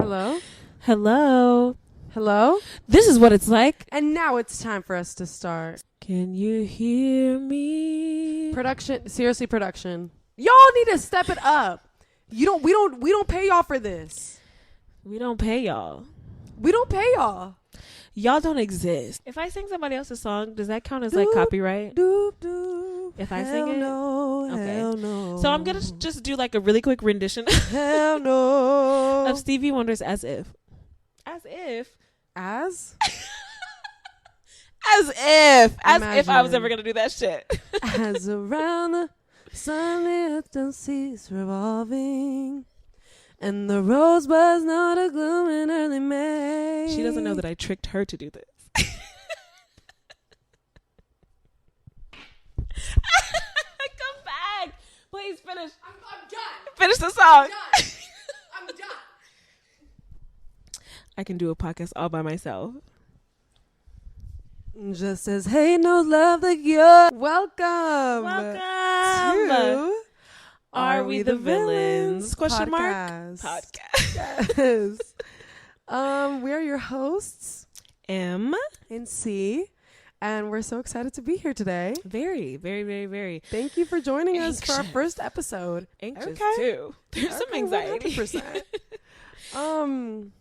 Hello? Hello. Hello? This is what it's like. And now it's time for us to start. Can you hear me? Production, seriously, production. Y'all need to step it up. We don't pay y'all for this. We don't pay y'all. We don't pay y'all. Y'all don't exist. If I sing somebody else's song, does that count as Doop, like copyright? Doop, doop. If I Hell sing it? no, Okay. hell no. So I'm going to just do like a really quick rendition Hell no. of Stevie Wonder's As If. As if. As? As if I was Imagine. ever going to do that shit. As around the sun it don't cease revolving, and the rosebuds not a gloom in early May. She doesn't know that I tricked her to do this. Come back. Please finish. I'm done. Finish the song. I'm done. I can do a podcast all by myself. Just as hate knows love the cure. Welcome. Welcome. To Are We the Villains? Question mark. Podcast. Podcast. Yes. We are your hosts, M. in C, and we're so excited to be here today. Very, very, very, very Thank you for joining us for our Anxious. first episode. anxious Okay. too. There's some Okay, anxiety. 100%.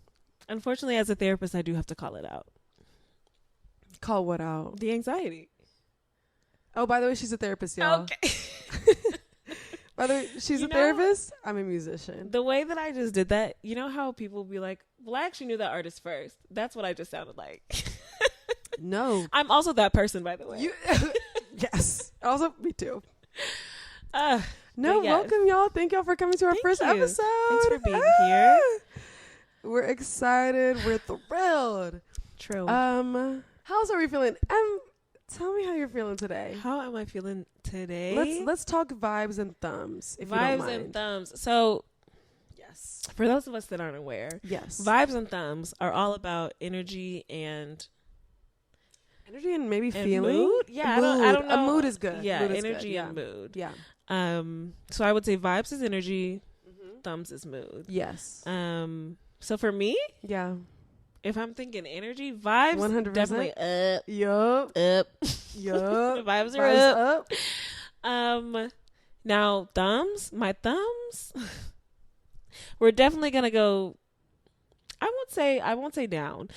Unfortunately, as a therapist, I do have to call it out. Call what out? The anxiety. Oh, by the way, she's a therapist, y'all. Okay. By the way, she's You a know- therapist. I'm a musician. The way that I just did that, you know how people be like, well, I actually knew that artist first. That's what I just sounded like. No. I'm also that person, by the way. You. Yes. Also, me too. Uh, No, But yes. welcome, y'all. Thank y'all for coming to our Thank first you. episode. Thanks for being here. We're excited. We're thrilled. True. How's are we feeling? Tell me how you're feeling today. How am I feeling today? Let's talk vibes and thumbs. If you don't Vibes mind. and thumbs. So, Yes. for those of us that aren't aware, Yes. vibes and thumbs are all about energy and Energy and maybe and feeling. mood. Yeah, Mood. I don't know. A mood is good. Yeah, Mood is energy good. and mood. Yeah. So I would say vibes is energy, Mm-hmm. thumbs is mood. Yes. So for me, Yeah. if I'm thinking energy, vibes 100%. definitely up. Yup. Yup. Vibes are Vibes up. up. Now my thumbs, we're definitely gonna go. I won't say down.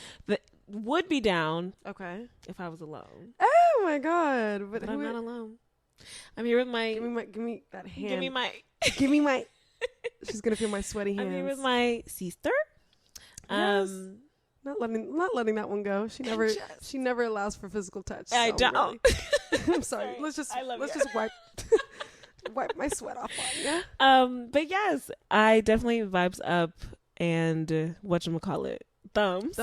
Would be down Okay. if I was alone, Oh my God! but I'm not alone. I'm here with my. Give me that hand. Give me my. Give me my. She's gonna feel my sweaty hands. I'm here with my sister. Yes. Not letting that one go. She never allows for physical touch. I so don't. really- I'm sorry. Sorry. I love let's you. just wipe my sweat off on you. But yes, I definitely vibes up and whatchamacallit, thumbs.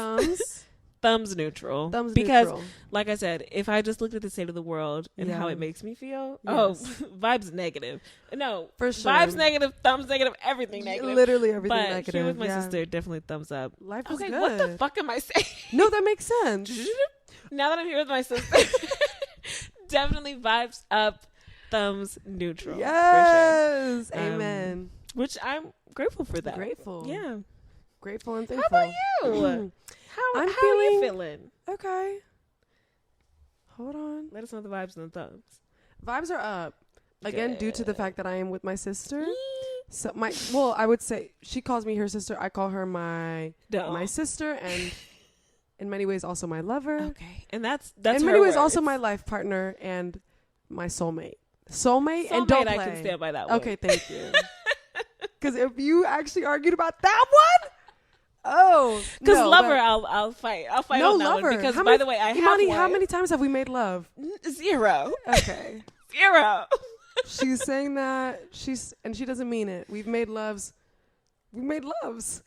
Thumbs neutral. Thumbs because neutral. like I said, if I just looked at the state of the world and how Yeah. it makes me feel, Yes. vibes negative. No, For sure. vibes negative, thumbs negative, everything negative. Literally everything but negative. here with my yeah. sister, definitely thumbs up. Life is Okay, good. what the fuck am I saying? No, that makes sense. Now that I'm here with my sister, definitely vibes up, thumbs neutral. For Yes. sure. Amen. Which I'm grateful for that. Grateful. Yeah. Grateful and How thankful. about you? How I'm are you feeling- feeling? Okay. Hold on. Let us know the vibes and the thumbs. Vibes are up. Again, due to the Good. fact that I am with my sister. So I would say she calls me her sister. I call her my sister, and in many ways also my lover. Okay, and that's in her many ways words. also my life partner and my soulmate. Soulmate and don't Soulmate, play. I can stand by that one. Okay, thank you. Because if you actually argued about that one, Because no, lover, that- I'll fight. I'll fight no on that lover. one. Because How by many- the way, I Imani, have how one. many times have we made love? 0. Okay. 0. She's saying that she doesn't mean it. We've made loves. We made loves.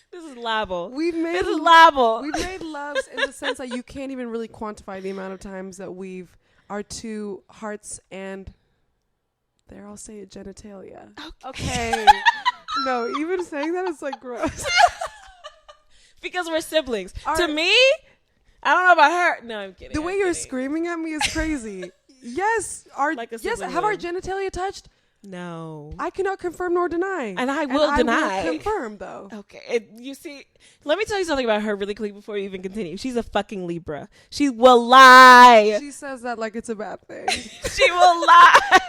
This is libel. We've made This is libel. We've made loves in the sense that you can't even really quantify the amount of times that our two hearts and there I'll say it genitalia. Okay. No, even saying that is like gross. Because we're siblings. Our- To me, I don't know about her. No, I'm kidding. The way I'm you're kidding. screaming at me is crazy. Yes, Like a yes. sibling Have our would. genitalia touched? No. I cannot confirm nor deny. And I will deny. I will confirm, though. Okay. You see, let me tell you something about her really quick before you even continue. She's a fucking Libra. She will lie. She says that like it's a bad thing. She will lie.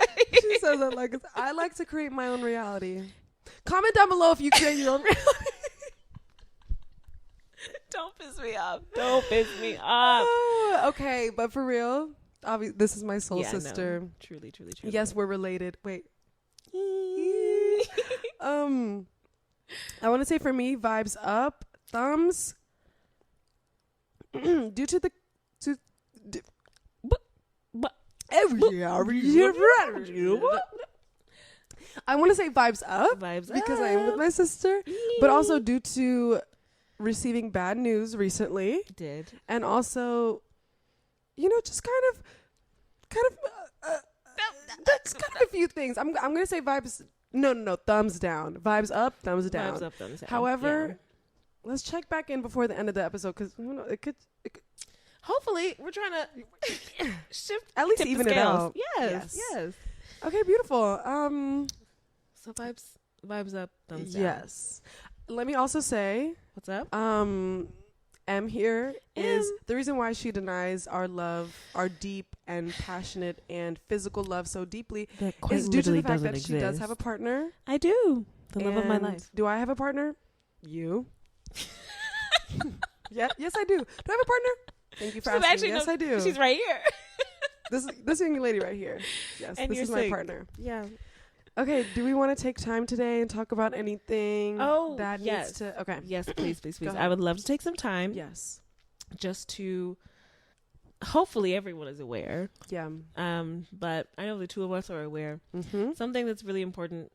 She says that like I like to create my own reality. Comment down below if you create your own reality. Don't piss me off. Don't piss me off. Oh, okay, but for real, this is my soul sister. No. Truly. Yes, we're related. Wait. I want to say for me, vibes up, thumbs. Due to the I want to say vibes up because I am with my sister, but also due to receiving bad news recently. And also, just kind of that's kind of a few things. I'm gonna say vibes. No, thumbs down. Vibes up, thumbs down. Vibes up, thumbs down. However, let's check back in before the end of the episode because it could. Hopefully, we're trying to shift, at least even it out. Yes. Okay, beautiful. So vibes up, thumbs down. Yes. Let me also say, what's up? M here is the reason why she denies our love, our deep and passionate and physical love so deeply is due to the fact that she does have a partner. I do. The love of my life. Do I have a partner? You. Yeah. Yes, I do. Do I have a partner? Thank you for asking. Actually, yes, I do. She's right here. This young lady right here. Yes, and this is my partner. Yeah. Okay, do we want to take time today and talk about anything that needs to... Okay. Yes, please. I would love to take some time. Yes. Just to... Hopefully everyone is aware. Yeah. But I know the two of us are aware. Mm-hmm. Something that's really important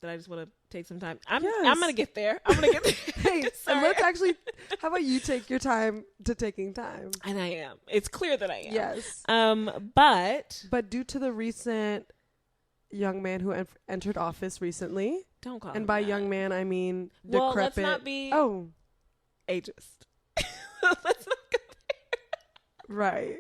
that I just want to take some time. I'm going to get there. Hey, and let's actually... How about you take your time to taking time? And I am. It's clear that I am. Yes. But due to the recent... young man who entered office recently. Don't call him And by that. Young man, I mean decrepit. Well, let's not be ageist. Let's not go there.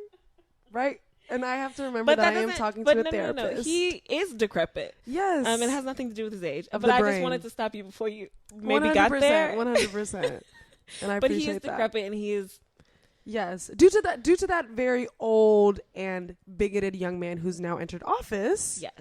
Right. And I have to remember that I am talking to a therapist. No. He is decrepit. Yes. It has nothing to do with his age. But I just wanted to stop you before you maybe got there. 100%. And I appreciate that. But he is decrepit and he is... Yes. Due to that very old and bigoted young man who's now entered office. Yes.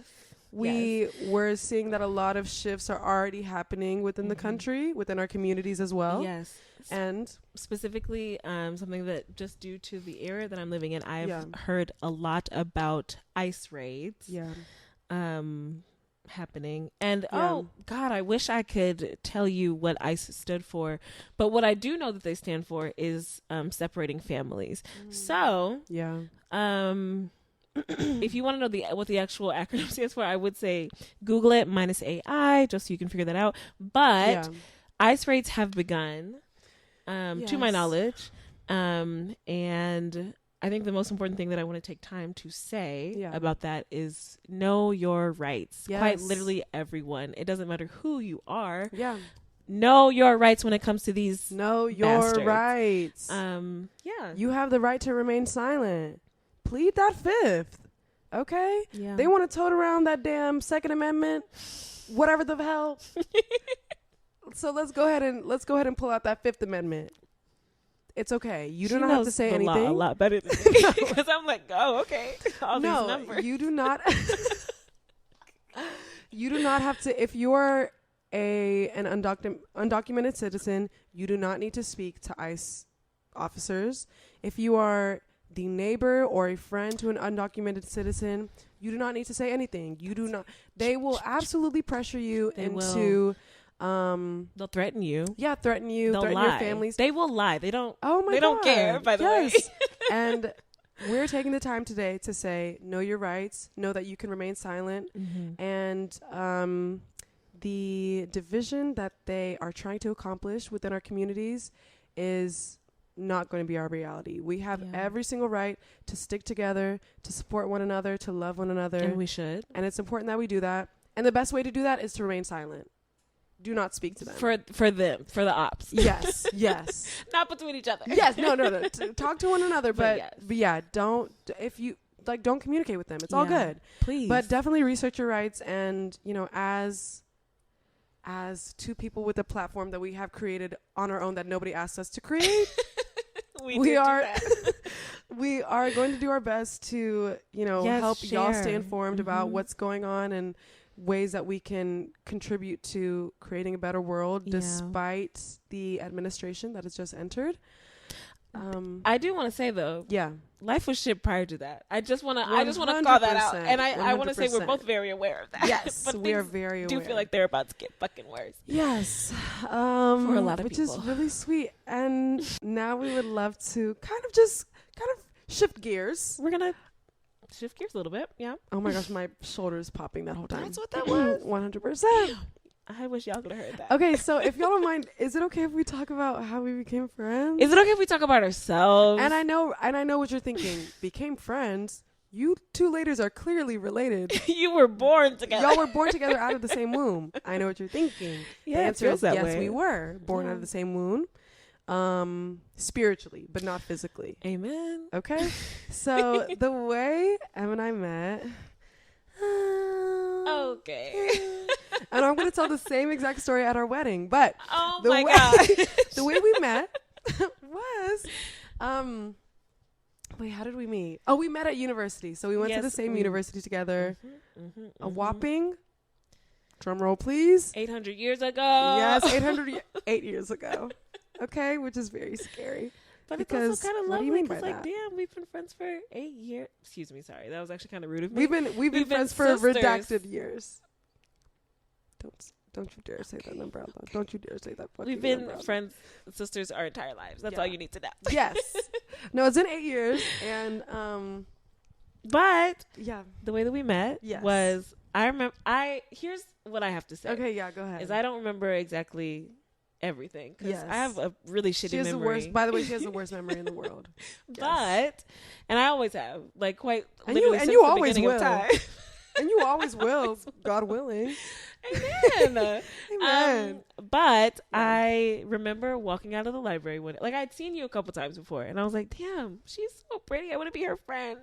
We were seeing that a lot of shifts are already happening within the country, within our communities as well. Yes. And specifically, something that just due to the era that I'm living in, I've heard a lot about ICE raids. Yeah. Happening. And oh God, I wish I could tell you what ICE stood for. But what I do know that they stand for is separating families. So if you want to know what the actual acronym stands for, I would say Google it -AI just so you can figure that out. But ICE raids have begun, to my knowledge. And I think the most important thing that I want to take time to say about that is know your rights. Yes. Quite literally everyone. It doesn't matter who you are. Yeah. Know your rights when it comes to these Know your bastards. rights. You have the right to remain silent. Plead that fifth. Okay? Yeah. They want to tote around that damn Second Amendment, whatever the hell. So let's go ahead and pull out that Fifth Amendment. It's okay. You do not have to say anything. Law a lot better than me because I'm like, oh, okay. All these numbers. You do not. You do not have to. If you're an undocumented citizen, you do not need to speak to ICE officers. If you are the neighbor or a friend to an undocumented citizen, you do not need to say anything. You do not. They will absolutely pressure you into. They'll threaten you. Yeah, threaten you. They'll threaten lie. your families. They will lie. They don't. Oh my God. They don't care. By the way. And we're taking the time today to say, know your rights. Know that you can remain silent. Mm-hmm. And the division that they are trying to accomplish within our communities is not going to be our reality. We have every single right to stick together, to support one another, to love one another. And we should. And it's important that we do that. And the best way to do that is to remain silent. Do not speak to them. For them, for the ops. Yes, yes. Not between each other. Yes, no. Talk to one another, but yeah, don't. If you like don't communicate with them. It's all good. Please. But definitely research your rights, and as two people with a platform that we have created on our own that nobody asked us to create, we are we are going to do our best to, help y'all stay informed about what's going on and ways that we can contribute to creating a better world despite the administration that has just entered. I do want to say though, life was shit prior to that. I just want to call that out, and I want to say we're both very aware of that. Yes, but we are very aware. Do feel like they're about to get fucking worse. Yes, for a lot of which people, is really sweet. And now we would love to kind of shift gears. We're gonna shift gears a little bit. Yeah. Oh my gosh, my shoulder is popping that whole time. That's what that was. 100%. I wish y'all could have heard that. Okay, so if y'all don't mind, is it okay if we talk about how we became friends? Is it okay if we talk about ourselves? And I know what you're thinking. Became friends? You two ladies are clearly related. You were born together. Y'all were born together out of the same womb. I know what you're thinking. Yeah, the answer is yes, way. We were born out of the same womb. Spiritually, but not physically. Amen. Okay? So the way Em and I met... okay. And I'm going to tell the same exact story at our wedding, but God. The way we met was, wait, how did we meet? Oh, we met at university. So we went to the same university together. A whopping, drum roll please, 800 years ago. Yes, 8 years ago. Okay, which is very scary. But because it's also kind of lovely. What do you mean by that? Damn, we've been friends for 8 years. Excuse me, sorry. That was actually kind of rude of me. We've been friends for redacted years. Don't you dare say that number out loud. Don't you dare say that. We've been friends, sisters our entire lives. That's all you need to know. Yes. No, it's been 8 years, and but the way that we met was I remember. Here's what I have to say. Okay, yeah, go ahead. Is I don't remember exactly everything because I have a really shitty memory. By the way, she has the worst memory in the world. But and I always have quite and literally you since the always beginning will. of time. And you always will, God willing. Amen. Amen. But I remember walking out of the library when, I'd seen you a couple times before, and I was like, "Damn, she's so pretty. I want to be her friend."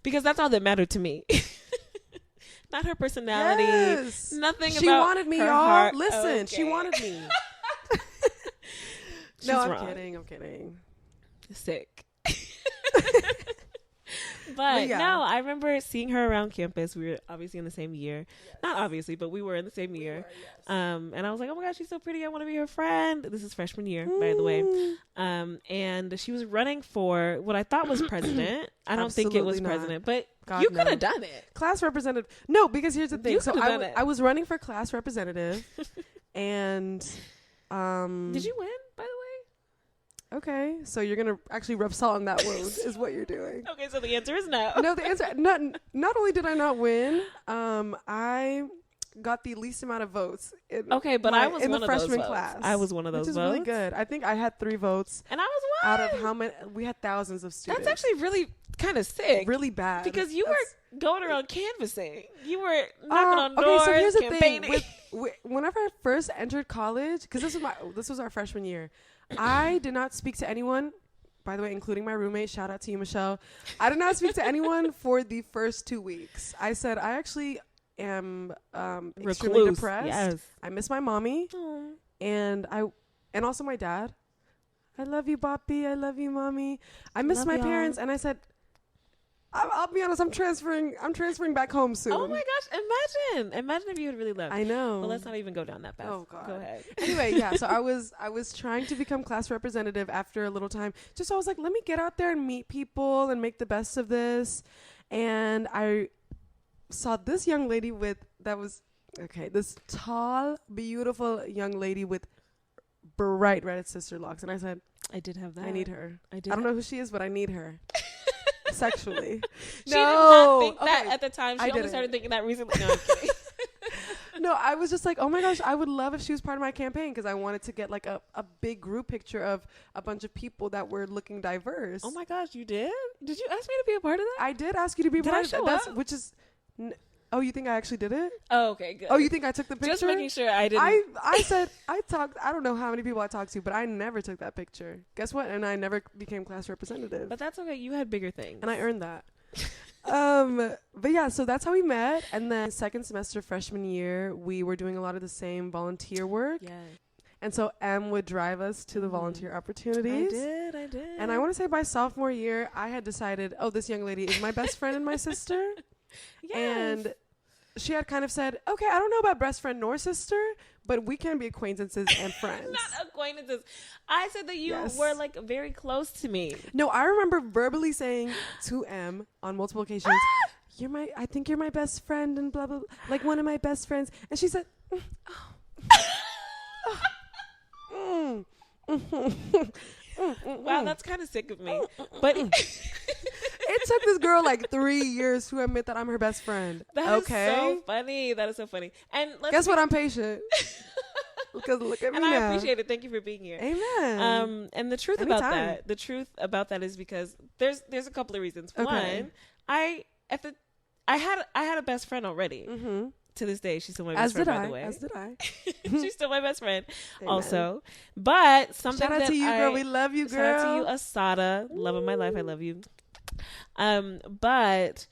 Because that's all that mattered to me. Not her personality. Yes. Nothing she about wanted me, her y'all. heart. Listen, Okay. she wanted me. No, I'm kidding. Sick. But no, I remember seeing her around campus. We were obviously in the same year. Not obviously, but we were in the same year. And I was like, oh my gosh, she's so pretty. I want to be her friend. This is freshman year, by the way. And she was running for what I thought was president. I don't think it was president, but you could have done it. Class representative. No, because here's the thing. You so I was running for class representative. And did you win, by the way? Okay, so you're gonna actually rub salt on that wound, is what you're doing. Okay, so the answer is no. No, the answer not only did I not win, I got the least amount of votes. But I was in one the of those freshman votes. class. I was one of those which is votes. really good. I think I had 3 votes, and I was one out of how many? We had thousands of students. That's actually really kind of sick. Really bad because you were going around canvassing. You were knocking on doors. Okay, so here's the campaigning. thing. Whenever I first entered college, because this was our freshman year. I did not speak to anyone, by the way, including my roommate. Shout out to you, Michelle. I did not speak to anyone for the first 2 weeks. I said, I actually am extremely depressed. Yes. I miss my mommy. Aww. And also my dad. I love you, Boppy. I love you, Mommy. I miss my parents. And I said, I'll be honest, I'm transferring back home soon. Oh my gosh, imagine if you had really left. I know. But let's not even go down that path. Oh God. Go ahead. Anyway, yeah, so I was trying to become class representative after a little time. Just so I was like, let me get out there and meet people and make the best of this. And I saw this young lady this tall, beautiful young lady with bright red sister locks. And I said, I did have that. I need her. I did. I don't know who she is, but I need her. Sexually. She did not think that at the time. She only started thinking that recently. No, I'm kidding. No, I was just like, oh my gosh, I would love if she was part of my campaign because I wanted to get like a big group picture of a bunch of people that were looking diverse. Oh my gosh, you did? Did you ask me to be a part of that? I did ask you to be a part of that. Which is Oh, you think I actually did it? Oh, okay, good. Oh, you think I took the picture? Just making sure I didn't. I said, I don't know how many people I talked to, but I never took that picture. Guess what? And I never became class representative. But that's okay. You had bigger things. And I earned that. But yeah, so that's how we met. And then second semester freshman year, we were doing a lot of the same volunteer work. Yeah. And so Em would drive us to the volunteer opportunities. I did. And I want to say by sophomore year, I had decided, oh, this young lady is my best friend and my sister. Yes. And she had kind of said, okay, I don't know about best friend nor sister, but we can be acquaintances and friends. Not acquaintances. I said that you were like very close to me. No, I remember verbally saying to Em on multiple occasions, I think you're my best friend and blah, blah, blah, like one of my best friends. And she said, wow, that's kind of sick of me. But it took this girl like 3 years to admit that I'm her best friend. That is so funny. That is so funny. And guess what? I'm patient. Because look at me now. And I appreciate it. Thank you for being here. Amen. And the truth about that is because there's a couple of reasons. Okay. One, I had a best friend already. Mm-hmm. To this day, she's still my best friend, by the way. As did I. She's still my best friend also. But something shout out to you, girl. We love you, girl. Shout out to you, Asada. Love of my life. I love you. But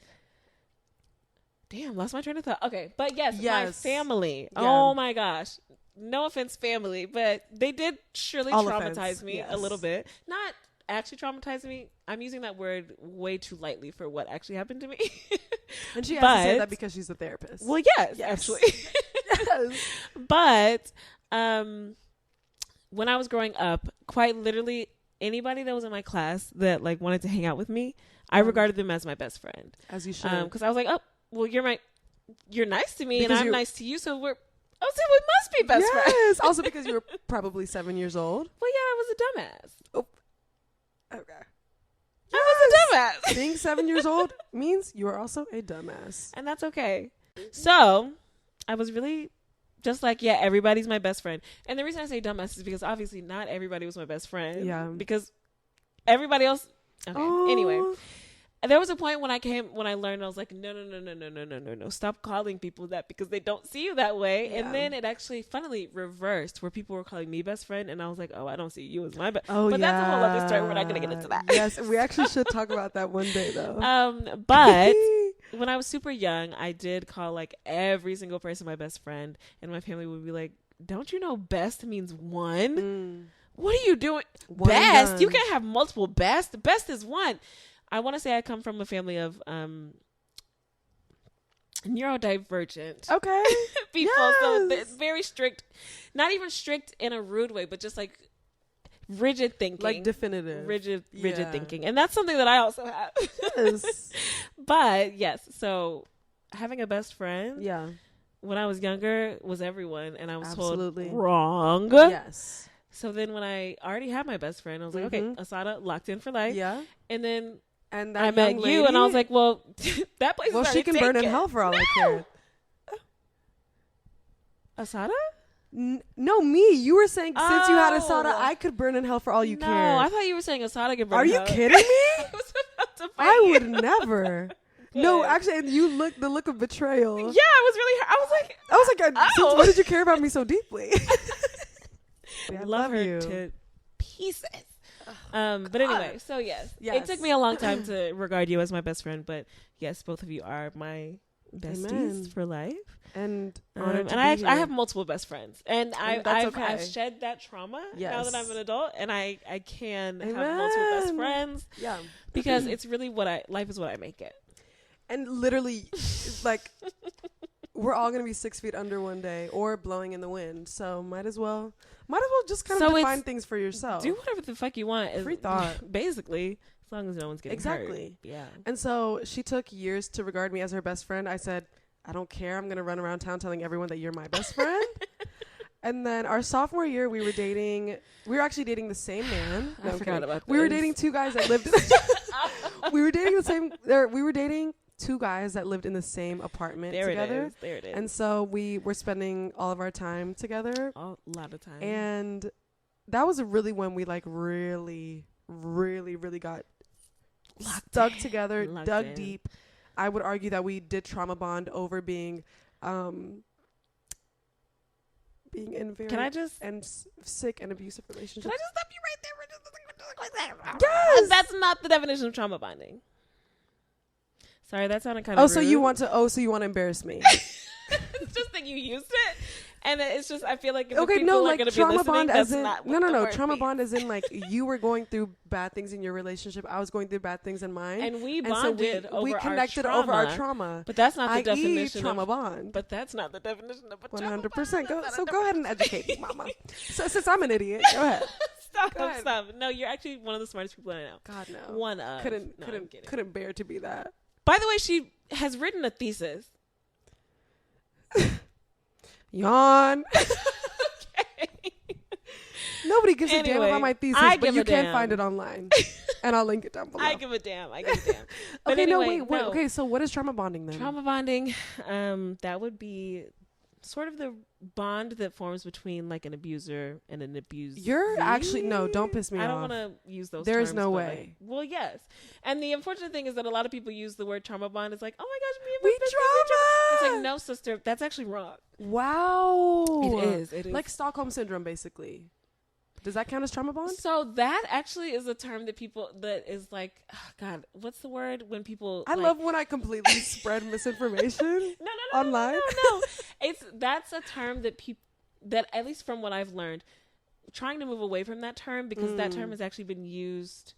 damn, lost my train of thought. Okay. But yes. My family. Yeah. Oh my gosh. No offense, family, but they did surely traumatize me a little bit. Not actually traumatized me. I'm using that word way too lightly for what actually happened to me. And she has to say that because she's a therapist. Well, yes. Actually. Yes. But when I was growing up, quite literally anybody that was in my class that like wanted to hang out with me, I regarded them as my best friend. As you should. Because I was like, oh, well, you're nice to me because and I'm nice to you, so we must be best friends. Yes. Also because you were probably 7 years old. Well, yeah, I was a dumbass. Oh. Okay. Yes. I was a dumbass. Being 7 years old means you are also a dumbass. And that's okay. So I was really just like, yeah, everybody's my best friend. And the reason I say dumbass is because obviously not everybody was my best friend. Yeah. Because everybody else. Okay. Oh. Anyway. There was a point when I learned, I was like, no. Stop calling people that because they don't see you that way. Yeah. And then it actually, funnily, reversed where people were calling me best friend. And I was like, oh, I don't see you as my best. Oh, but that's a whole other story. We're not going to get into that. Yes, we actually should talk about that one day, though. But when I was super young, I did call like every single person my best friend. And my family would be like, don't you know best means one? Mm. What are you doing? One best? Done. You can't have multiple best. The best is one. I want to say I come from a family of neurodivergent people. Yes. So they're very strict, not even strict in a rude way, but just like rigid thinking. Like definitive. Rigid thinking. And that's something that I also have. Yes. But yes, so having a best friend when I was younger was everyone. And I was told wrong. Yes. So then when I already had my best friend, I was like, okay, Asada, locked in for life. Yeah. And then I met you, and I was like, well, that place is already taken. Burn in hell for all I care. Asada? No, me. You were saying since you had Asada, I could burn in hell for all you care. No, I thought you were saying Asada could burn in hell. Are you kidding me? I would never. Good. No, actually, and the look of betrayal. Yeah, I was really hurt. I was like, since when did you care about me so deeply? I love her to pieces. But anyway, so yes, it took me a long time to regard you as my best friend, but yes, both of you are my besties for life. And I have multiple best friends, and I've shed that trauma now that I'm an adult, and I can have multiple best friends. Yeah, because it's really life is what I make it. And literally, like, we're all gonna be 6 feet under one day, or blowing in the wind. So might as well just kind of define things for yourself. Do whatever the fuck you want. Free thought, basically, as long as no one's getting hurt. Yeah. And so she took years to regard me as her best friend. I said, I don't care. I'm gonna run around town telling everyone that you're my best friend. And then our sophomore year, we were actually dating the same man. No, I forgot about this. We were dating two guys that lived. We were dating two guys that lived in the same apartment together. There it is. And so we were spending all of our time together. A lot of time. And that was really when we like really, really, really got stuck together, dug deep. I would argue that we did trauma bond over being in very sick and abusive relationships. Can I just stop you right there? Yes! That's not the definition of trauma bonding. Sorry, that sounded kind of rude. So you want to embarrass me. It's just that you used it. And it's just, I feel like if people are going to be listening, that's not what the word trauma means. bond is in like you were going through bad things in your relationship. I was going through bad things in mine. And we bonded we connected over our trauma. But that's not the definition trauma of bond. But that's not the definition of a 100%. Go ahead and educate me, mama. So since I'm an idiot, go ahead. Stop. No, you're actually one of the smartest people I know. God, no. One of. Couldn't bear to be that. By the way, she has written a thesis. Yawn. Okay. Nobody gives a damn about my thesis, but you can find it online. And I'll link it down below. I give a damn. But okay, anyway, wait. Okay, so what is trauma bonding then? Trauma bonding, that would be sort of the bond that forms between like an abuser and an abused. You're actually no, don't piss me off. I don't want to use those. There's terms, no way. Well, yes, and the unfortunate thing is that a lot of people use the word trauma bond. It's like, oh my gosh, me and we trauma. It's like, no, sister, that's actually wrong. Wow, it is like Stockholm syndrome, basically. Does that count as trauma bond? So that actually is a term that is like, oh God, what's the word when people? I love when I completely spread misinformation. No, online. No. That's a term that at least from what I've learned, trying to move away from that term because that term has actually been used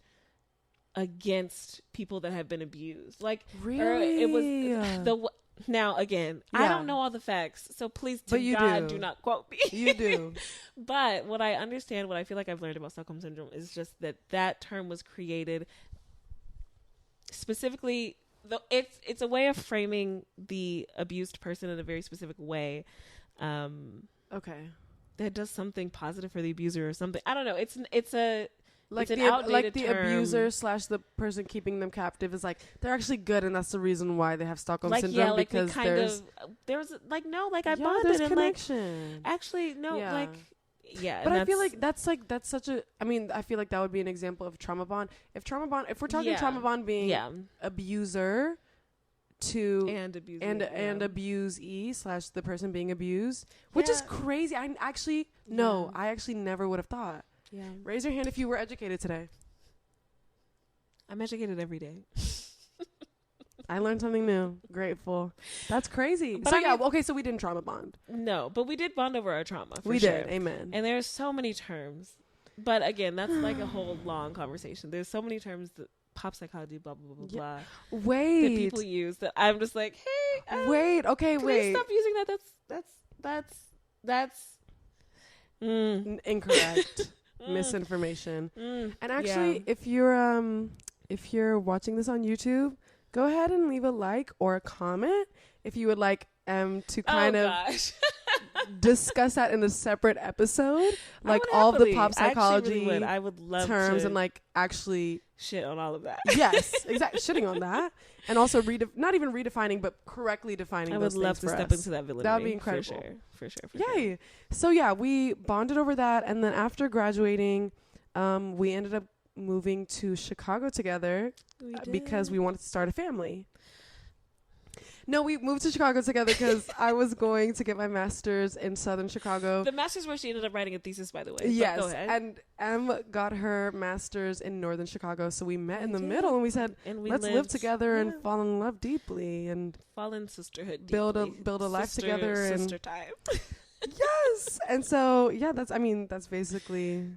against people that have been abused. Like, really, it was Now, again, I don't know all the facts, so please, do not quote me. You do. But what I understand, what I feel like I've learned about Stockholm Syndrome is just that term was created specifically, it's a way of framing the abused person in a very specific way. Okay. That does something positive for the abuser or something. I don't know. It's an outdated term. Abuser / the person keeping them captive is like they're actually good, and that's the reason why they have Stockholm syndrome because I bonded there's and connection. Actually no but I feel like that's such a. I mean, I feel like that would be an example of trauma bond. If we're talking trauma bond being abuser to and abusee / the person being abused, which is crazy. I actually never would have thought. Yeah. Raise your hand if you were educated today. I'm educated every day. I learned something new. Grateful. That's crazy. But so we didn't trauma bond. No, but we did bond over our trauma. We did. Amen. And there's so many terms. But again, that's like a whole long conversation. There's so many terms that pop psychology, blah, blah, blah, blah. Wait. That people use that I'm just like, hey. Wait. Okay, can we stop using that? That's incorrect. Misinformation. And actually, if you're watching this on YouTube, go ahead and leave a like or a comment if you would like to kind of discuss that in a separate episode, like all of the pop psychology I would love terms to and like actually shit on all of that. Yes, exactly, shitting on that, and also not even redefining, but correctly defining. I would love to step into that villainy. That would be incredible. For sure. Yay! So yeah, we bonded over that, and then after graduating, we ended up moving to Chicago together because we wanted to start a family. No, we moved to Chicago together because I was going to get my master's in Southern Chicago. The master's where she ended up writing a thesis, by the way. Yes, go ahead. and Em got her master's in Northern Chicago, so we met in the middle, and we said, let's live together and fall in love deeply and fall in sisterhood. Build a life together and sister time. Yes, and so that's basically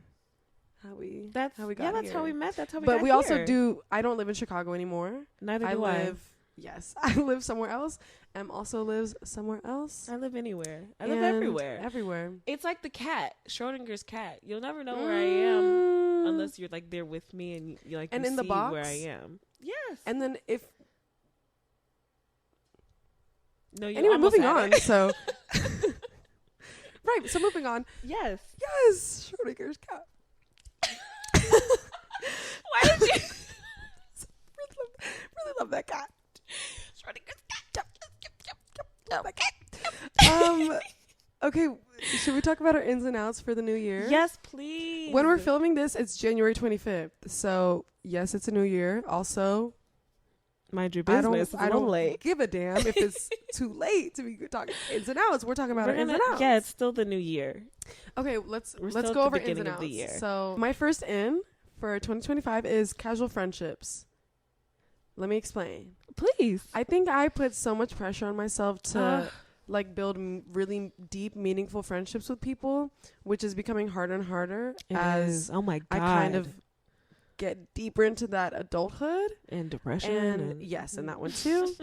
how we got here. That's how we met. That's how we. But got we here. also do. I don't live in Chicago anymore. Neither do I. Yes, I live somewhere else. Em also lives somewhere else. I live anywhere. I live everywhere. Everywhere. It's like the cat, Schrodinger's cat. You'll never know where I am unless you're like there with me and you like and you in see the box? Where I am. Yes. And then if no, you anyway, moving on. So right. So moving on. Yes. Yes. Schrodinger's cat. Why did you really love that cat? Okay, should we talk about our ins and outs for the new year? Yes, please. When we're filming this, it's January 25th. So, yes, it's a new year. Also, Mind your business. I don't give a damn if it's too late to be talking ins and outs. We're talking about ins and outs. Yeah, it's still the new year. Okay, let's go over ins and outs. So my first in for 2025 is casual friendships. Let me explain. Please. I think I put so much pressure on myself to like build really deep, meaningful friendships with people, which is becoming harder and harder oh my God. I kind of get deeper into that adulthood and depression and yes, and that one too.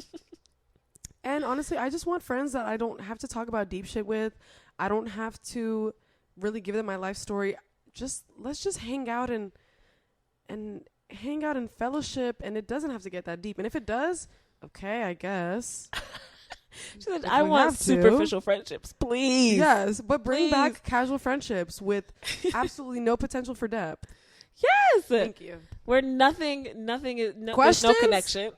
And honestly, I just want friends that I don't have to talk about deep shit with. I don't have to really give them my life story. Let's just hang out and hang out in fellowship, and it doesn't have to get that deep. And if it does, okay, I guess. She said, I want superficial friendships, please. Yes, but bring back casual friendships with absolutely no potential for depth. Yes. Thank you. Where nothing is, there's no connection.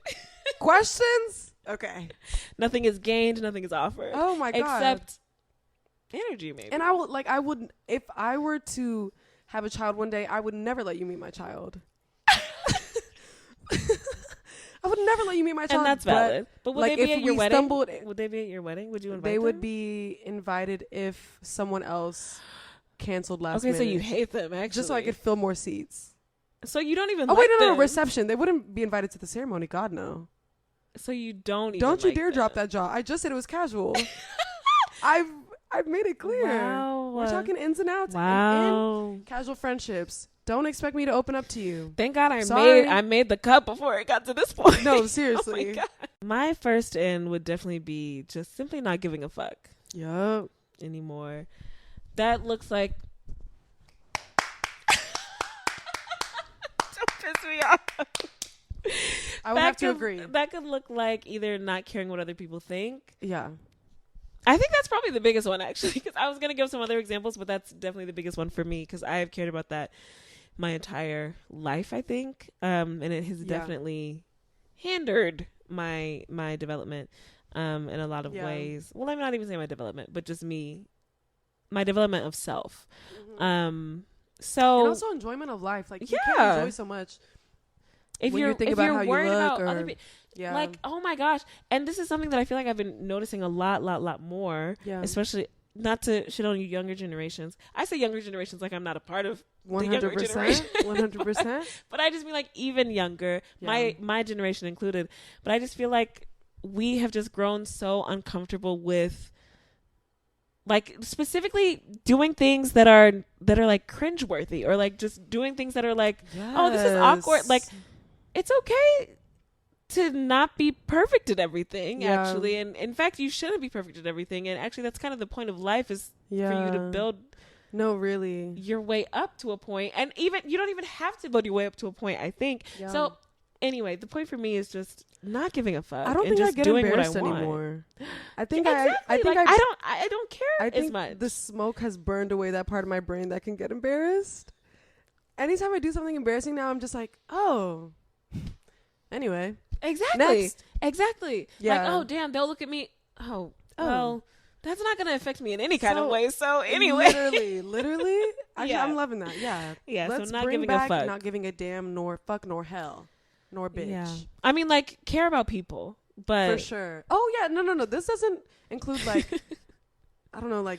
Questions? Okay. Nothing is gained, nothing is offered. Oh my God. Except energy, maybe. And if I were to have a child one day, I would never let you meet my child. I would never let you meet my child. And that's valid. But would they be at your wedding? Would they be at your wedding? Would you invite them? They would be invited if someone else canceled last minute. Okay, so you hate them, actually. Just so I could fill more seats. So you don't even no, reception. They wouldn't be invited to the ceremony. God, no. So you don't even Don't you dare drop that jaw. I just said it was casual. I've made it clear. Wow. We're talking ins and outs. Wow. And casual friendships. Don't expect me to open up to you. Thank God I made the cut before it got to this point. No, seriously. Oh my God. My first in would definitely be just simply not giving a fuck. Yup. Anymore. That looks like don't piss me off. I would have to agree. That could look like either not caring what other people think. Yeah. I think that's probably the biggest one, actually, because I was going to give some other examples, but that's definitely the biggest one for me because I have cared about that my entire life, I think. And it has definitely hindered my development in a lot of ways. Well, I'm not even saying my development, but just my development of self. Mm-hmm. So and also enjoyment of life. Like, you can't enjoy so much if you're thinking about how you look or other people. Yeah. Like, oh my gosh. And this is something that I feel like I've been noticing a lot more. Yeah. Especially, not to shit on you younger generations. I say younger generations like I'm not a part of 100%, the younger generation. 100%. But I just mean like even younger, my generation included. But I just feel like we have just grown so uncomfortable with like specifically doing things that are like cringeworthy or like just doing things that are like, oh, this is awkward. Like, it's okay to not be perfect at everything, actually. And in fact, you shouldn't be perfect at everything. And actually, that's kind of the point of life is for you to build your way up to a point. And even you don't even have to build your way up to a point, I think. Yeah. So anyway, the point for me is just not giving a fuck. I don't think I get embarrassed anymore. I think I don't care as much. The smoke has burned away that part of my brain that can get embarrassed. Anytime I do something embarrassing now, I'm just like, oh, anyway. Exactly. Yeah. Like, oh damn, they'll look at me. Oh, well, that's not gonna affect me in any kind of way. So anyway, literally, I'm loving that. Yeah. Let's so not giving a fuck, not giving a damn, nor fuck, nor hell, nor bitch. Yeah. I mean, like, care about people, but for sure. Oh yeah, no. This doesn't include like, I don't know, like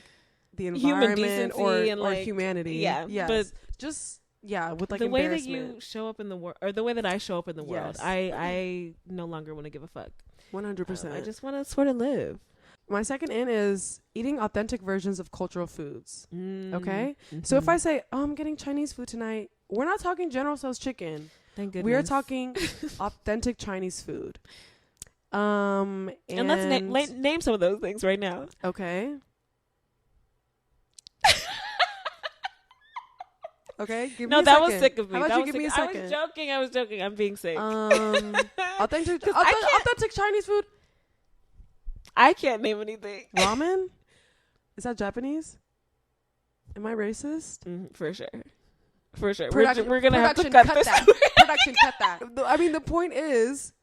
the environment or humanity. Yeah. Yes. But just. Yeah, with like the way that you show up in the world, or the way that I show up in the world, I no longer want to give a fuck. 100%. I just want to sort of live. My second in is eating authentic versions of cultural foods. Okay, so if I say, "Oh, I'm getting Chinese food tonight," we're not talking General Tso's chicken. Thank goodness. We are talking authentic Chinese food. And let's name some of those things right now. Okay. Okay, give me a second. That was sick of me. How about you give me a second? I was joking. I'm being sick. Authentic Chinese food? I can't name anything. Ramen? Is that Japanese? Am I racist? For sure. We're going to have to cut this. Production, cut that. I mean, the point is,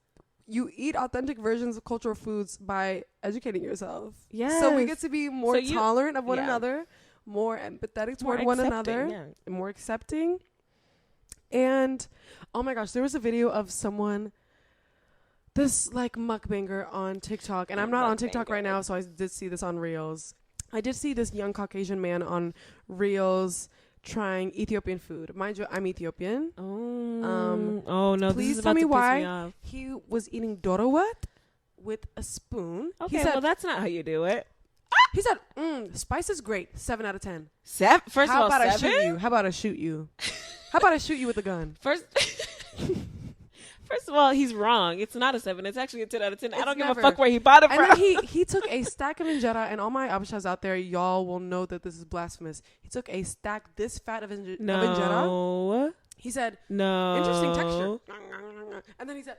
you eat authentic versions of cultural foods by educating yourself. Yes. So we get to be more tolerant of one another. More empathetic toward one another, and more accepting. And oh my gosh, there was a video of someone this like mukbanger on TikTok, and I'm not on TikTok right now, so I did see this on Reels. I did see this young Caucasian man on Reels trying Ethiopian food. Mind you, I'm Ethiopian. Oh no! Please tell me why he was eating dorowet with a spoon. Okay, well that's not how you do it. He said, spice is great. 7 out of 10. First of all, 7? I shoot you? How about I shoot you? How about I shoot you with a gun? First of all, he's wrong. It's not a 7. It's actually a 10 out of 10. I don't give a fuck where he bought it from. And then he took a stack of injera, and all my abshas out there, y'all will know that this is blasphemous. He took a stack this fat of injera. He said, no. Interesting texture. And then he said,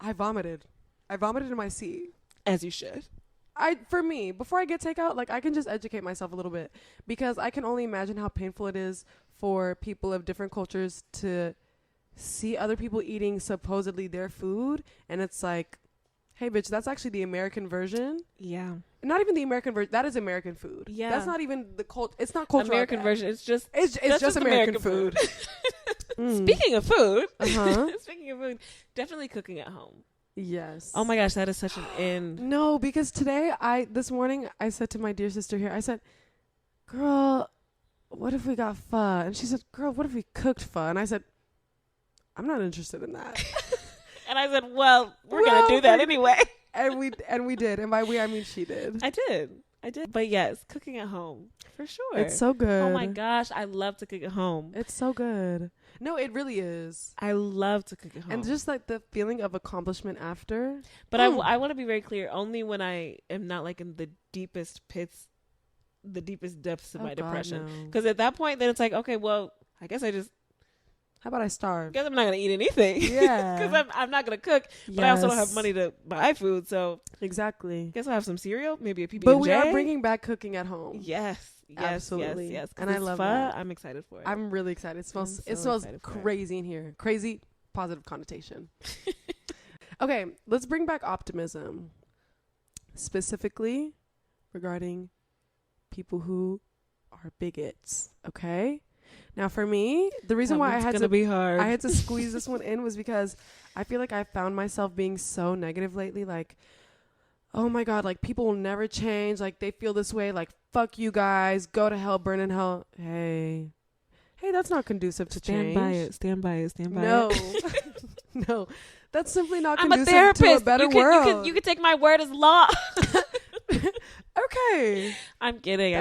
I vomited in my seat. As you should. For me, before I get takeout, like I can just educate myself a little bit, because I can only imagine how painful it is for people of different cultures to see other people eating supposedly their food, and it's like, hey bitch, that's actually the American version. Yeah. Not even the American version. That is American food. Yeah. That's not even the it's not cultural. American version. It's just American food. Speaking of food. Speaking of food, definitely cooking at home. Yes. Oh my gosh, that is such an end. No, because this morning I said to my dear sister here, I said, girl, what if we got pho? And she said, girl, what if we cooked pho? And I said, I'm not interested in that. And I said, well, we're going to do that anyway. And we did. And by we, I mean she did. I did. But yes, cooking at home, for sure. It's so good. Oh my gosh, I love to cook at home. It's so good. No, it really is. I love to cook at home. And just like the feeling of accomplishment after. But I want to be very clear, only when I am not like in the deepest depths of my depression. Because at that point, then it's like, okay, well, I guess how about I starve? Because I'm not going to eat anything. Yeah. Because I'm not going to cook, but I also don't have money to buy food. So exactly. Guess I'll have some cereal, maybe a PB&J. But we are bringing back cooking at home. Yes. Absolutely. Yes. And I love that. I'm excited for it. I'm really excited. It smells crazy in here. Crazy, positive connotation. Okay, let's bring back optimism. Specifically regarding people who are bigots. Okay? Now, for me, the reason why I had to squeeze this one in was because I feel like I found myself being so negative lately. Like, oh my God, like people will never change. Like they feel this way. Like, fuck you guys. Go to hell, burn in hell. Hey, that's not conducive to change. Stand by it. No. No, that's simply not conducive to a better world. You can take my word as law. Okay. I'm kidding.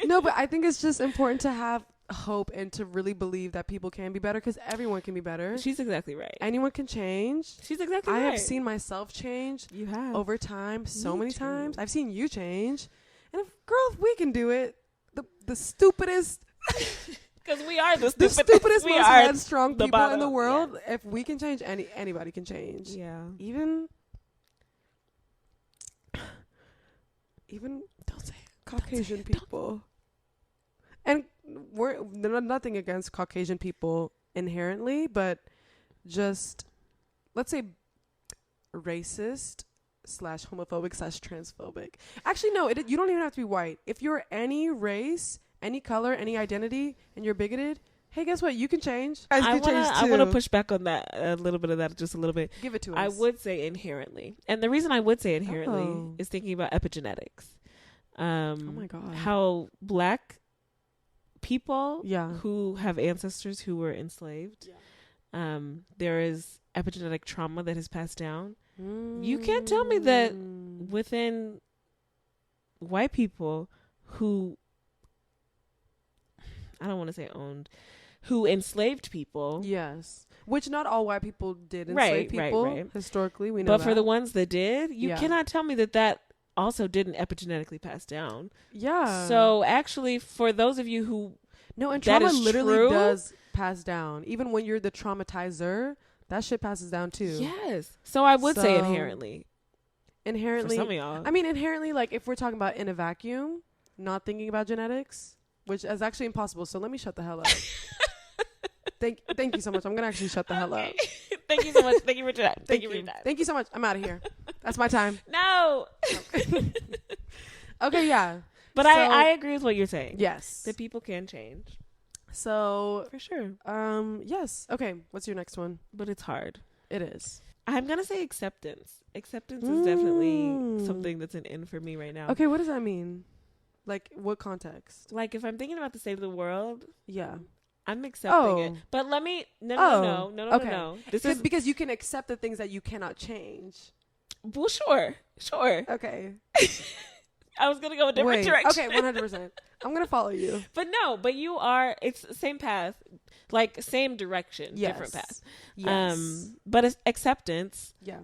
No, but I think it's just important to have hope and to really believe that people can be better, because everyone can be better. She's exactly right. Anyone can change. She's exactly right. I have seen myself change. You have. Over time, so many times. I've seen you change. And if we can do it, the stupidest... Because we are the stupidest, most headstrong people in the world. Yeah. If we can change, anybody can change. Yeah. Even don't say it, Caucasian people. And we're nothing against Caucasian people inherently, but just let's say racist / homophobic / transphobic. Actually, no, you don't even have to be white. If you're any race, any color, any identity, and you're bigoted, hey, guess what? You can change. I want to push back on that a little bit of that, just a little bit. Give it to us. I would say inherently, and the reason I would say inherently is thinking about epigenetics. Oh my God! How black people who have ancestors who were enslaved, there is epigenetic trauma that is passed down. You can't tell me that within white people who, I don't want to say owned, who enslaved people. Yes. Which not all white people did enslave people. Right. Historically, we know But for the ones that did, you cannot tell me that also didn't epigenetically pass down. Yeah. So actually, for those of you who... No, and trauma literally does pass down. Even when you're the traumatizer, that shit passes down too. Yes. So I would say inherently. Inherently. For some of y'all. I mean, inherently, like if we're talking about in a vacuum, not thinking about genetics, which is actually impossible. So let me shut the hell up. Thank you so much. I'm going to actually shut the hell up. Thank you so much. Thank you for that. Thank you. Thank you so much. I'm out of here. That's my time. No. Okay, yeah. But I agree with what you're saying. Yes. That people can change. So for sure. Yes. Okay. What's your next one? But it's hard. It is. I'm gonna say acceptance. Acceptance is definitely something that's an in for me right now. Okay, what does that mean? Like, what context? Like, if I'm thinking about the state of the world, yeah, I'm accepting it. But let me no. This is because you can accept the things that you cannot change. Well, sure. Okay. I was gonna go a different direction. Okay, 100%. I'm gonna follow you. But you are. It's the same path, like same direction, different path. Yes. But it's acceptance. Yeah.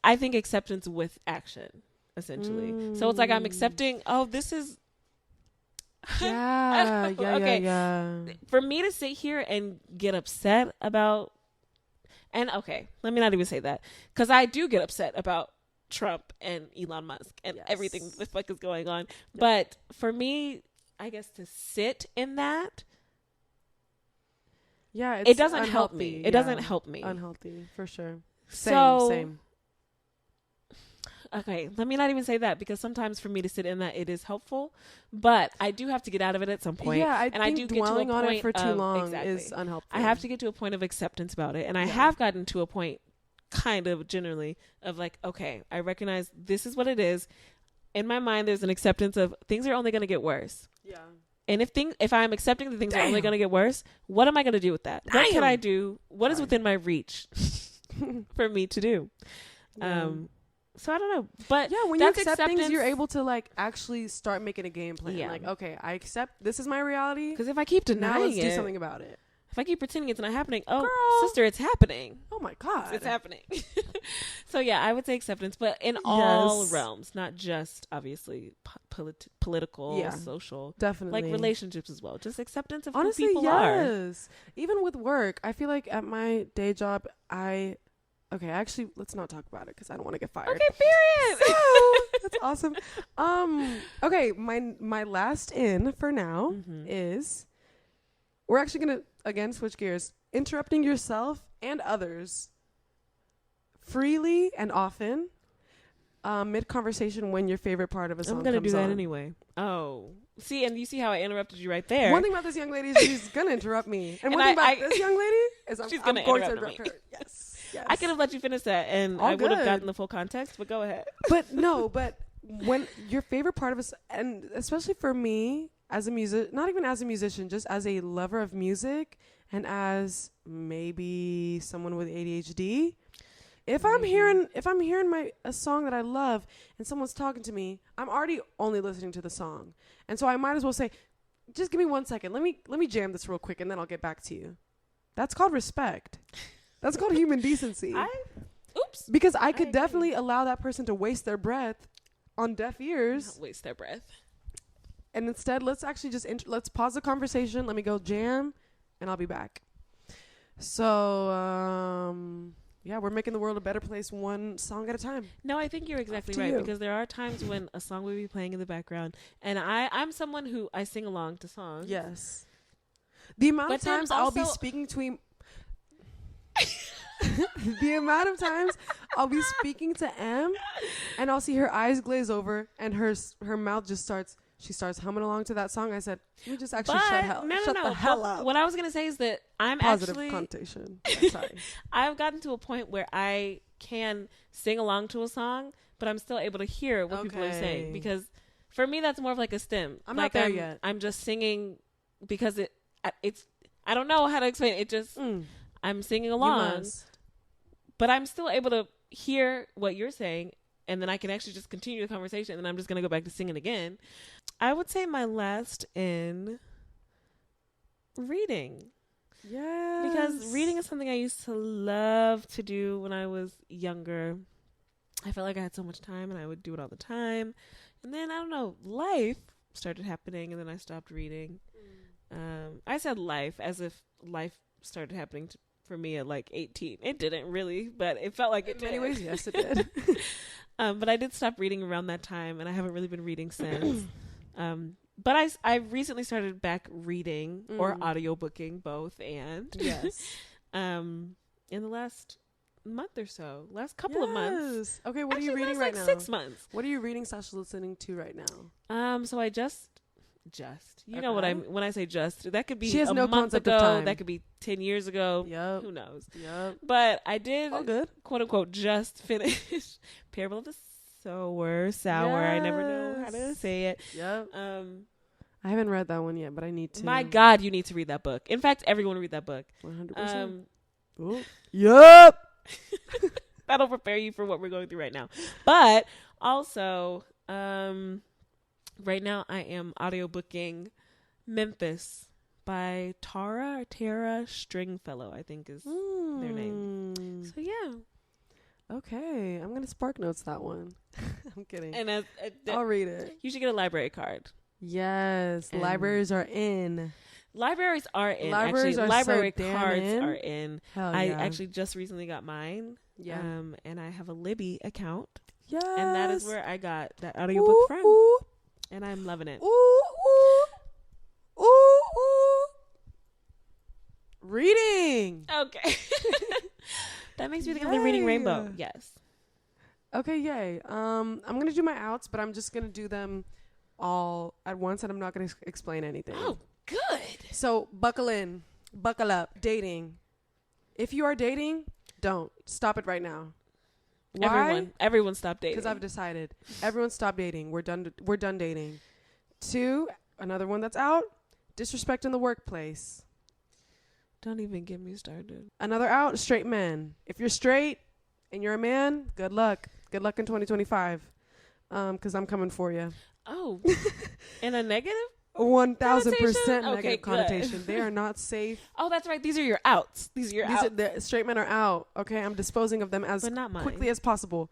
I think acceptance with action, essentially. So it's like I'm accepting. Oh, this is. Yeah. For me to sit here and get upset about, and okay, let me not even say that, because I do get upset about Trump and Elon Musk and everything the fuck is going on. Yep. But for me, I guess to sit in that, it doesn't help me. It doesn't help me. Unhealthy, for sure. Same. Okay, let me not even say that, because sometimes for me to sit in that, it is helpful, but I do have to get out of it at some point. Yeah, I think dwelling on it for too long is unhelpful. I have to get to a point of acceptance about it, and I have gotten to a point, kind of generally, of like, okay, I recognize this is what it is. In my mind, there's an acceptance of things are only going to get worse. Yeah. And if I'm accepting that things are only going to get worse, what am I going to do with that? What can I do? What is within my reach for me to do? Yeah. So I don't know, but when you accept things, you're able to like actually start making a game plan. Yeah. Like, okay, I accept this is my reality. Because if I keep denying now let's do something about it. If I keep pretending it's not happening, girl, sister, it's happening. Oh my God, it's happening. So yeah, I would say acceptance, but in all realms, not just obviously political, social, definitely, like relationships as well. Just acceptance of who people are. Even with work, I feel like at my day job, actually, let's not talk about it because I don't want to get fired. Okay, period. So, that's awesome. Okay, my last in for now is, we're actually going to, again, switch gears. Interrupting yourself and others freely and often mid-conversation when your favorite part of a song comes on. I'm going to do that anyway. Oh. See, and you see how I interrupted you right there. One thing about this young lady is she's going to interrupt me. And one thing about this young lady is I'm going to interrupt her. Yes. I could have let you finish that, and I would have gotten the full context, but go ahead. But when your favorite part of us, and especially for me as a not even as a musician, just as a lover of music, and as maybe someone with ADHD, if I'm hearing a song that I love and someone's talking to me, I'm already only listening to the song, and so I might as well say, just give me 1 second. Let me jam this real quick, and then I'll get back to you. That's called respect. That's called human decency. Because I could definitely allow that person to waste their breath on deaf ears. Not waste their breath. And instead, let's actually just let's pause the conversation. Let me go jam, and I'll be back. So, we're making the world a better place one song at a time. No, I think you're exactly right, because there are times when a song will be playing in the background, and I'm someone who I sing along to songs. Yes. The amount of times I'll be speaking to the amount of times I'll be speaking to M, and I'll see her eyes glaze over, and her mouth just starts humming along to that song. I said, "Let me just actually shut the hell up." What I was gonna say is that I'm positive connotation. Sorry, I've gotten to a point where I can sing along to a song, but I'm still able to hear what people are saying, because for me that's more of like a stem. I'm not there yet. I'm just singing because it's I don't know how to explain it. It just I'm singing along, but I'm still able to hear what you're saying, and then I can actually just continue the conversation, and then I'm just going to go back to singing again. I would say my last in reading. Yes. Because reading is something I used to love to do when I was younger. I felt like I had so much time, and I would do it all the time. And then, I don't know, life started happening, and then I stopped reading. I said life as if life started happening for me at like 18. It didn't really, but it felt like it did. In many ways, yes, it did. But I did stop reading around that time, and I haven't really been reading since. But I recently started back reading or audiobooking, both, and yes. In the last month or so, last couple of months. Okay, what are you reading right now? 6 months. What are you reading / listening to right now? So I just just. You know what I mean when I say just. That could be she has a no month concept ago. of time. That could be 10 years ago. Yep. Who knows? Yep. But I did, all good. quote unquote, just finish Parable of the Sower. I never know how to say it. Yep. I haven't read that one yet, but I need to. My God, you need to read that book. In fact, everyone read that book. 100%. Yep. That'll prepare you for what we're going through right now. But also, right now I am audiobooking Memphis by Tara Stringfellow, I think is their name. So yeah. Okay, I'm gonna Spark Notes that one. I'm kidding. And I'll read it. You should get a library card. Yes, and libraries are in. Libraries are in. Libraries actually, are library so cards in. are in. Hell yeah. I actually just recently got mine. Yeah. And I have a Libby account. Yes. And that is where I got that audiobook from. Ooh. And I'm loving it. Ooh, ooh, ooh, ooh. Reading. Okay. That makes me think of the Reading Rainbow. Yes. Okay, yay. I'm going to do my outs, but I'm just going to do them all at once, and I'm not going to explain anything. Oh, good. So buckle in. Buckle up. Dating. If you are dating, don't. Stop it right now. Why? Everyone stop dating. Because I've decided. Everyone stop dating. We're done dating. 2, another one that's out. Disrespect in the workplace. Don't even get me started. Another out, straight men. If you're straight and you're a man, good luck. Good luck in 2025. Because I'm coming for you. Oh. In a negative? 1,000% Okay, negative connotation. They are not safe. Oh, that's right. These are your outs. The straight men are out. Okay, I'm disposing of them as quickly as possible.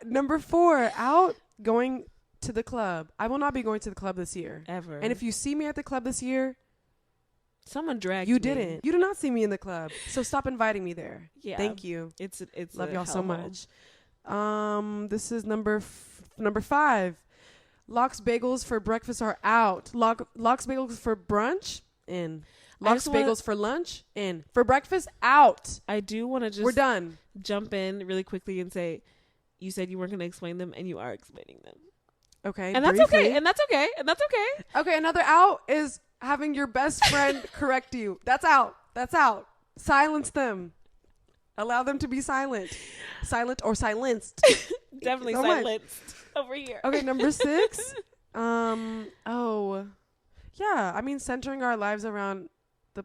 Number 4, out, going to the club. I will not be going to the club this year. Ever. And if you see me at the club this year, someone dragged you me. didn't. You did not see me in the club. So stop inviting me there. Yeah. Thank you. It's love y'all so much. This is number 5. Lox Bagels for breakfast are out. Lox Bagels for brunch, in. Lox Bagels for lunch, in. For breakfast, out. I do want to just... We're done. Jump in really quickly and say, you said you weren't going to explain them, and you are explaining them. Okay. And that's okay. And that's okay. And that's okay. Okay, another out is having your best friend correct you. That's out. That's out. Silence them. Allow them to be silent. Silent or silenced. Definitely silenced over here. Okay, number 6. Yeah, I mean, centering our lives around the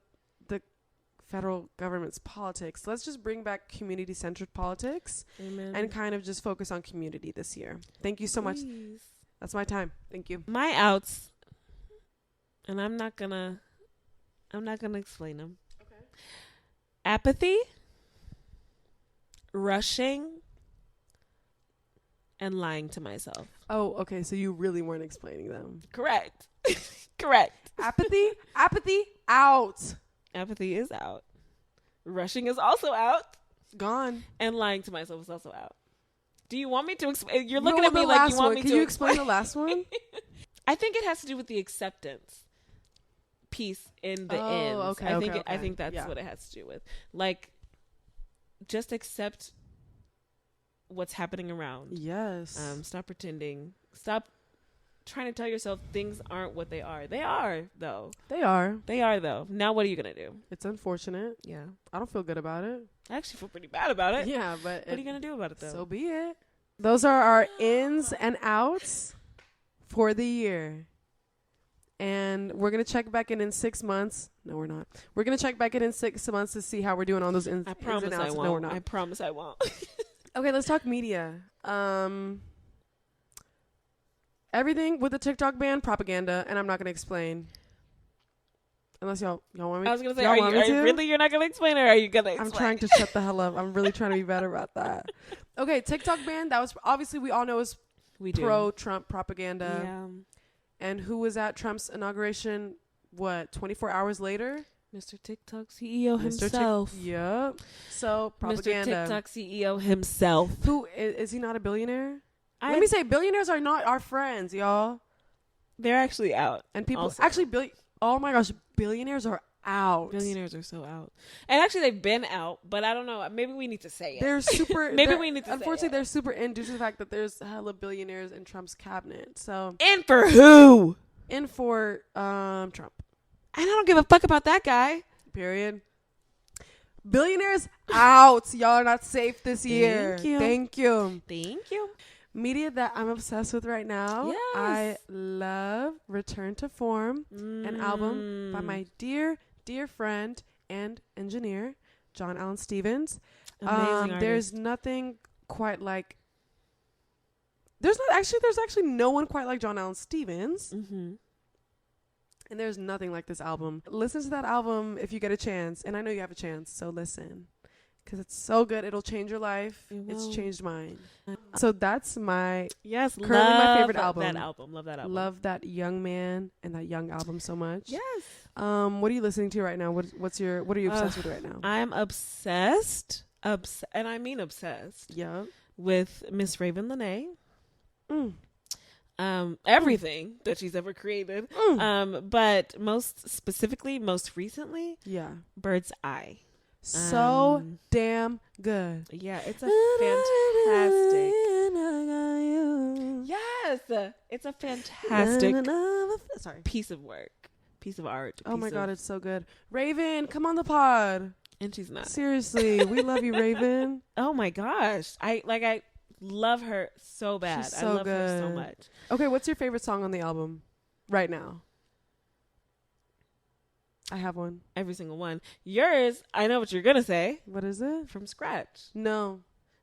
federal government's politics. Let's just bring back community-centered politics. Amen. And kind of just focus on community this year. Thank you so much. That's my time. Thank you. My outs, and I'm not gonna explain them. Okay. Apathy, rushing, and lying to myself. Oh, okay. So you really weren't explaining them. Correct. Correct. Apathy, out. Apathy is out. Rushing is also out. Gone. And lying to myself is also out. Do you want me to explain? You're looking at me like you want me to. Can you explain the last one? I think it has to do with the acceptance piece in the end. Okay. I think that's what it has to do with. Like, just accept what's happening around. Yes. Stop pretending. Stop trying to tell yourself things aren't what they are. They are, though. They are. Now what are you going to do? It's unfortunate. Yeah. I don't feel good about it. I actually feel pretty bad about it. Yeah, but what are you going to do about it, though? So be it. Those are our ins and outs for the year. And we're going to check back in 6 months. No, we're not. We're going to check back in 6 months to see how we're doing on those ins and outs. I won't. No, we're not. I promise I won't. Okay, let's talk media. Everything with the TikTok ban, propaganda, and I'm not going to explain. Unless y'all want me. I was going to say, are you really you're not going to explain, or are you going to explain? I'm trying to shut the hell up. I'm really trying to be better about that. Okay, TikTok ban, that was obviously we all know is pro-Trump propaganda. Yeah. And who was at Trump's inauguration, 24 hours later? Mr. TikTok CEO himself. Yep. So, propaganda. Mr. TikTok CEO himself. Who, is he not a billionaire? Let me say, billionaires are not our friends, y'all. They're actually out. And people, also. actually, oh my gosh, billionaires are out. Billionaires are so out. And actually, they've been out, but I don't know. Maybe we need to say it. They're super. Maybe we need to. Unfortunately, they're super in due to the fact that there's hella billionaires in Trump's cabinet. So in for who? In for Trump. And I don't give a fuck about that guy. Period. Billionaires out. Y'all are not safe this year. Thank you. Media that I'm obsessed with right now. Yes. I love Return to Form, an album by my dear friend and engineer, John Allen Stevens. Amazing there's nothing quite like there's actually no one quite like John Allen Stevens. Mm-hmm. And there's nothing like this album. Listen to that album if you get a chance. And I know you have a chance, so listen. Because it's so good. It'll change your life. It's changed mine. So that's my currently my favorite album. Love that album. Love that young man and that young album so much. Yes. What are you listening to right now? What are you obsessed with right now? I'm obsessed. And I mean obsessed. Yeah. With Miss Raven Lenae. Everything that she's ever created. But most recently, Bird's Eye. So damn good. Yeah, it's a fantastic. Yes, it's a fantastic piece of art. Oh my God, it's so good. Raven, come on the pod. And she's not. Seriously, we love you, Raven. Oh my gosh, I love her so bad. She's so I love good. her so much. Okay, what's your favorite song on the album right now? I have one. Every single one. Yours, I know what you're gonna say. What is it? From scratch. No.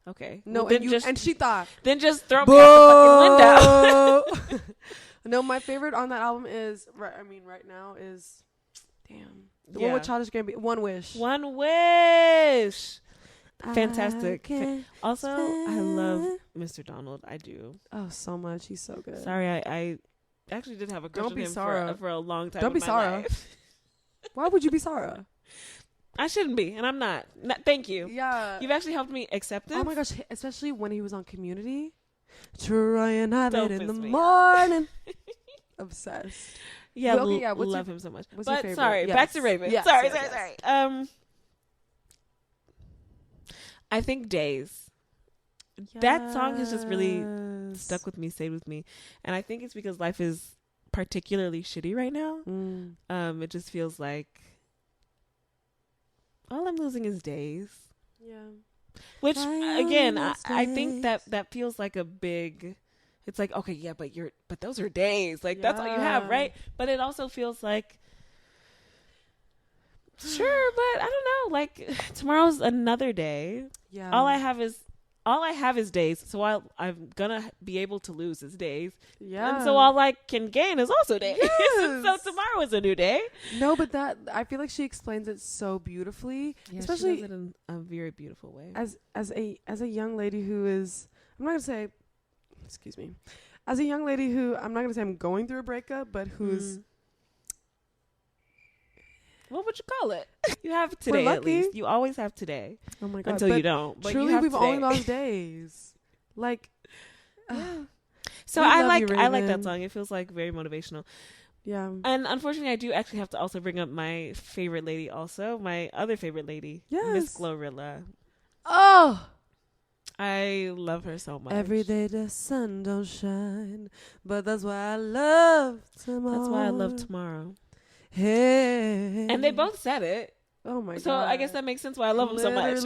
Okay. No, well, and she thought. Then just throw me out the fucking window. No, my favorite on that album is right now is the one with Childish Gambino. One Wish. One Wish. Fantastic. Also, I love Mr. Donald. I do. Oh, so much. He's so good. Sorry, I actually did have a crush on him for a long time. Don't be Sarah. Why would you be Sarah? I shouldn't be, and I'm not. Thank you. Yeah. You've actually helped me accept it. Oh my gosh, especially when he was on Community. Try and have it in the morning. Obsessed. Yeah, love him so much. What's your favorite? Sorry, back to Raven. Yes, sorry. I think Days. Yes. That song has just really stuck with me, stayed with me. And I think it's because life is particularly shitty right now. It just feels like all I'm losing is days. Yeah. Which again, I think that feels like a big, it's like, okay, yeah, but those are days. Like that's all you have, right? But it also feels like, sure, but I don't know, like tomorrow's another day. Yeah. All I have is days. So I'm gonna be able to lose is days. Yeah. And so all I can gain is also days. Yes. So tomorrow is a new day. No, but I feel like she explains it so beautifully. Yeah, especially she does it in a very beautiful way. As a young lady who is, I'm not gonna say, excuse me, as a young lady who, I'm not gonna say I'm going through a breakup, but who's what would you call it? You have today at least. You always have today. Oh my God. Until you don't. But truly, you have we've today. only lost days. Like, so I like that song. It feels like very motivational. Yeah. And unfortunately, I do actually have to also bring up my favorite lady also. My other favorite lady. Yes. Miss Glorilla. Oh! I love her so much. Every day the sun don't shine, but that's why I love tomorrow. That's why I love tomorrow. Hey. And they both said it. Oh my God. So I guess that makes sense why I love them so much.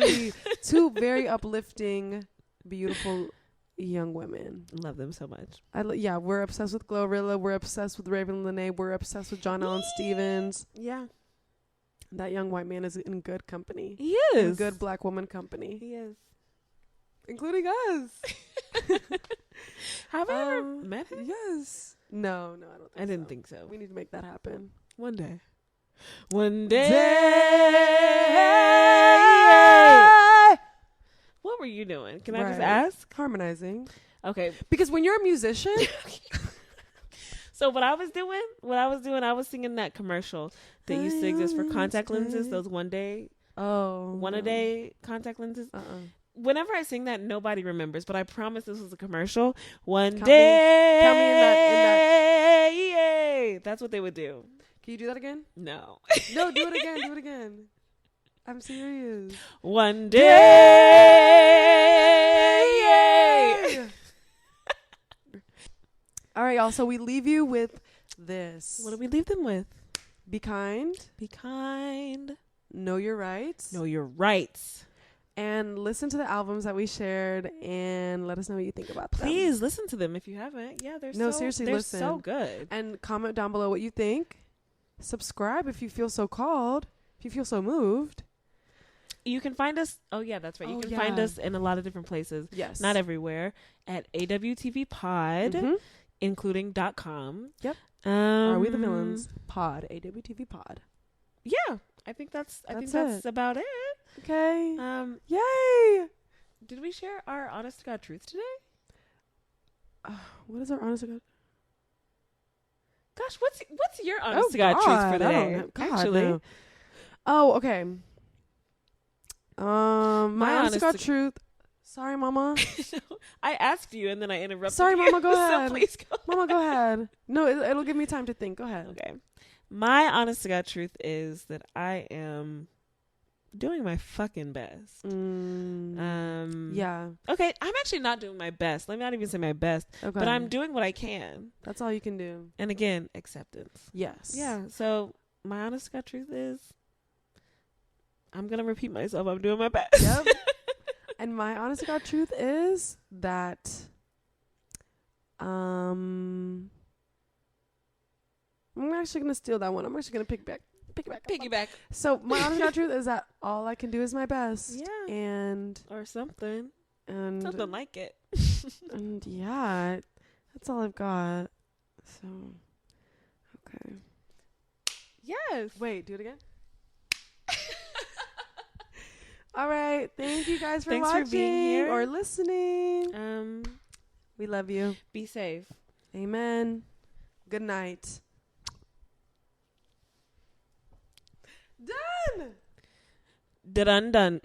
Two very uplifting, beautiful young women. Love them so much. We're obsessed with Glorilla. We're obsessed with Raven Lenae. We're obsessed with John Allen Stevens. Yeah. That young white man is in good company. He is. In good black woman company. He is. Including us. Have I ever met him? Yes. No, I don't think I didn't think so. We need to make that happen. One day. What were you doing? Can I just ask? Harmonizing. Okay. Because when you're a musician. So what I was doing, I was singing that commercial that used to exist for contact lenses, those one a day contact lenses. Whenever I sing that, nobody remembers, but I promise this was a commercial. Count me in that. That's what they would do. Can you do that again? No. No, do it again. Do it again. I'm serious. One day. Yay! All right, y'all. So we leave you with this. What do we leave them with? Be kind. Be kind. Know your rights. Know your rights. And listen to the albums that we shared and let us know what you think about them. Please listen to them if you haven't. Yeah, seriously, they're listen. so good. And comment down below what you think. Subscribe if you feel so called, if you feel so moved. You can find us. Oh, yeah, that's right. You can find us in a lot of different places. Yes. Not everywhere. At AWTV Pod, including .com. Yep. Are We the Villains? Pod. AWTV Pod. Yeah. I think that's about it. Okay. Yay! Did we share our honest to God truth today? What is our honest to God? Gosh, what's your honest to God truth for today? Actually. No. Oh, okay. My honest to God truth. Sorry, Mama. I asked you and then I interrupted. Sorry, you. Mama. Go ahead. So please go. Mama, go ahead. No, it'll give me time to think. Go ahead. Okay. My honest to God truth is that I am doing my fucking best. Yeah. Okay, I'm actually not doing my best. Let me not even say my best. Okay. But I'm doing what I can. That's all you can do. And again, acceptance. Yes. Yeah. So my honest to God truth is I'm gonna repeat myself. I'm doing my best. Yep. And my honest to God truth is that I'm actually gonna steal that one. I'm actually gonna piggyback. So my honest to God truth is that all I can do is my best. Yeah. And or something. And something like it. And yeah, that's all I've got. So okay. Yes. Wait, do it again. All right. Thank you guys for Thanks watching for being here or listening. We love you. Be safe. Amen. Good night. Done. Done.